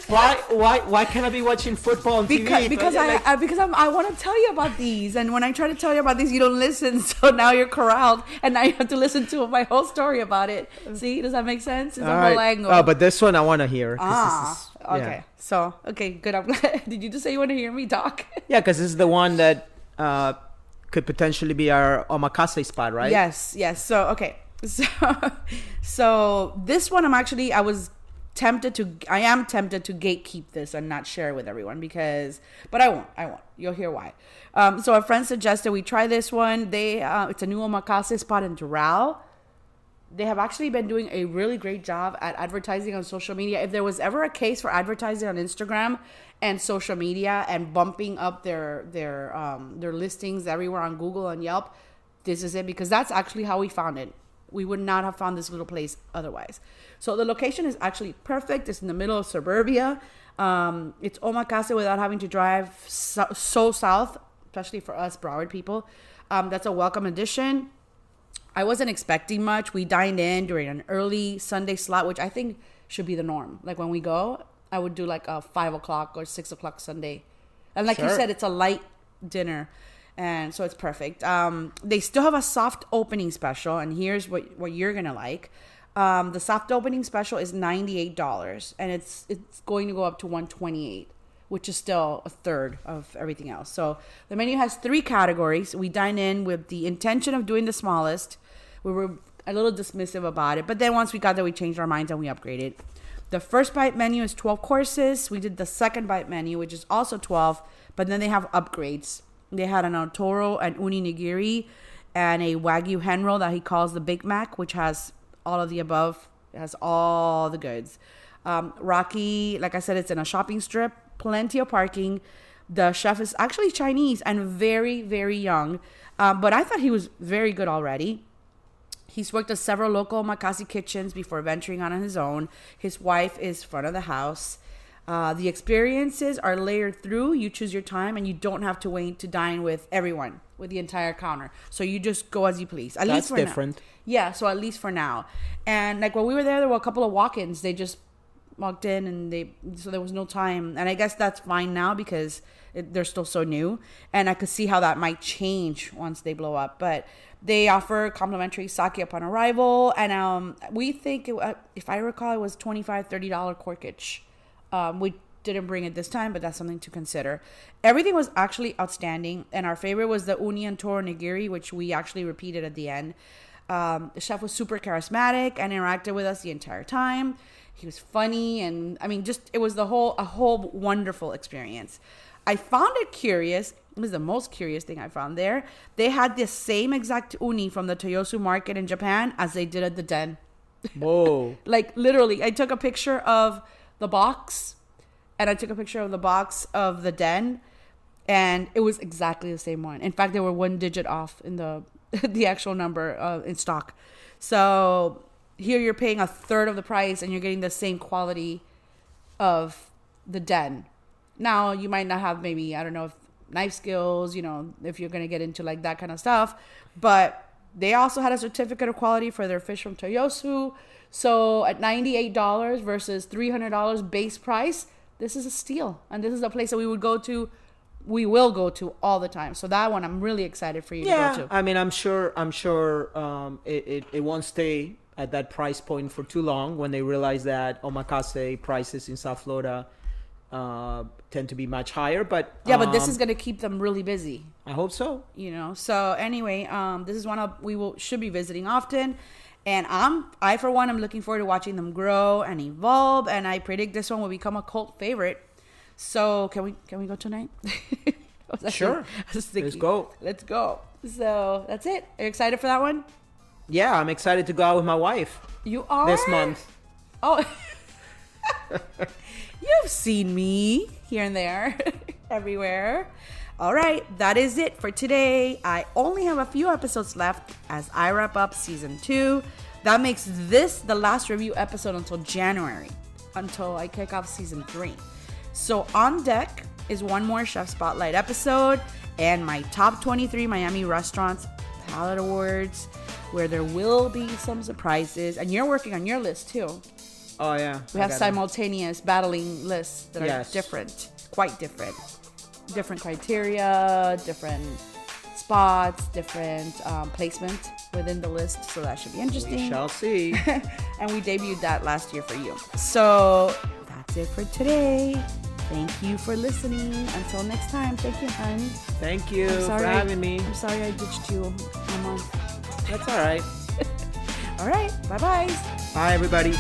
Why can't I be watching football on TV? Because I want to tell you about these, and when I try to tell you about these, you don't listen. So now you're corralled, and now you have to listen to my whole story about it. See, does that make sense? It's a whole angle. Oh, but this one I want to hear. Okay. Yeah. So, okay, good. I'm glad. Did you just say you want to hear me talk? Yeah, because this is the one that could potentially be our omakase spot, right? Yes. So, okay. So this one I am tempted to gatekeep this and not share it with everyone but I won't. You'll hear why. So a friend suggested we try this one. It's a new omakase spot in Doral. They have actually been doing a really great job at advertising on social media. If there was ever a case for advertising on Instagram and social media and bumping up their listings everywhere on Google and Yelp, this is it, because that's actually how we found it. We would not have found this little place otherwise. So the location is actually perfect. It's in the middle of suburbia. It's omakase without having to drive so south, especially for us Broward people. That's a welcome addition. I wasn't expecting much. We dined in during an early Sunday slot, which I think should be the norm. Like when we go, I would do like a 5 o'clock or 6 o'clock Sunday. And like you said, it's a light dinner. And so it's perfect. They still have a soft opening special. And here's what you're going to like. The soft opening special is $98. And it's going to go up to $128, which is still a third of everything else. So the menu has 3 categories. We dine in with the intention of doing the smallest. We were a little dismissive about it, but then once we got there, we changed our minds and we upgraded. The first bite menu is 12 courses. We did the second bite menu, which is also 12, but then they have upgrades. They had an otoro and uni nigiri and a wagyu hen roll that he calls the Big Mac, which has all of the above. It has all the goods. Rakki, like I said, it's in a shopping strip, plenty of parking. The chef is actually Chinese and very, very young, but I thought he was very good already. He's worked at several local omakase kitchens before venturing on his own. His wife is front of the house. The experiences are layered through. You choose your time, and you don't have to wait to dine with everyone, with the entire counter. So you just go as you please. At least for different. Now. Yeah, so at least for now. And like when we were there were a couple of walk-ins. They just walked in, and so there was no time. And I guess that's fine now because they're still so new. And I could see how that might change once they blow up. But they offer complimentary sake upon arrival. And we think, if I recall, it was $25, $30 corkage. We didn't bring it this time, but that's something to consider. Everything was actually outstanding. And our favorite was the uni and toro nigiri, which we actually repeated at the end. The chef was super charismatic and interacted with us the entire time. He was funny. And I mean, it was a whole wonderful experience. I found it curious. It was the most curious thing I found there. They had the same exact uni from the Toyosu market in Japan as they did at the den. Whoa. Like literally, I took a picture of the box and I took a picture of the box of the den, and it was exactly the same one. In fact, they were 1 digit off in the actual number in stock. So here you're paying a third of the price and you're getting the same quality of the den. Now, you might not have maybe, I don't know, if knife skills, if you're going to get into like that kind of stuff. But they also had a certificate of quality for their fish from Toyosu. So at $98 versus $300 base price, this is a steal. And this is a place that we will go to all the time. So that one I'm really excited for you to go to. I mean, I'm sure it won't stay at that price point for too long when they realize that omakase prices in South Florida tend to be much higher, but but this is going to keep them really busy. I hope so. So anyway, this is one should be visiting often, and I for one am looking forward to watching them grow and evolve, and I predict this one will become a cult favorite. So can we go tonight? Sure. Let's go. So that's it. Are you excited for that one? Yeah, I'm excited to go out with my wife. You are? This month. Oh. You've seen me here and there, everywhere. All right, that is it for today. I only have a few episodes left as I wrap up season 2. That makes this the last review episode until January, until I kick off season 3. So on deck is one more Chef Spotlight episode and my top 23 Miami restaurants palate awards, where there will be some surprises. And you're working on your list too. Oh, yeah. We have simultaneous battling lists that are different, quite different. Different criteria, different spots, different placement within the list. So that should be interesting. We shall see. And we debuted that last year for you. So that's it for today. Thank you for listening. Until next time. Thank you, hon. Thank you for having me. I'm sorry I ditched you a month. That's all right. All right. Bye-bye. Bye, everybody.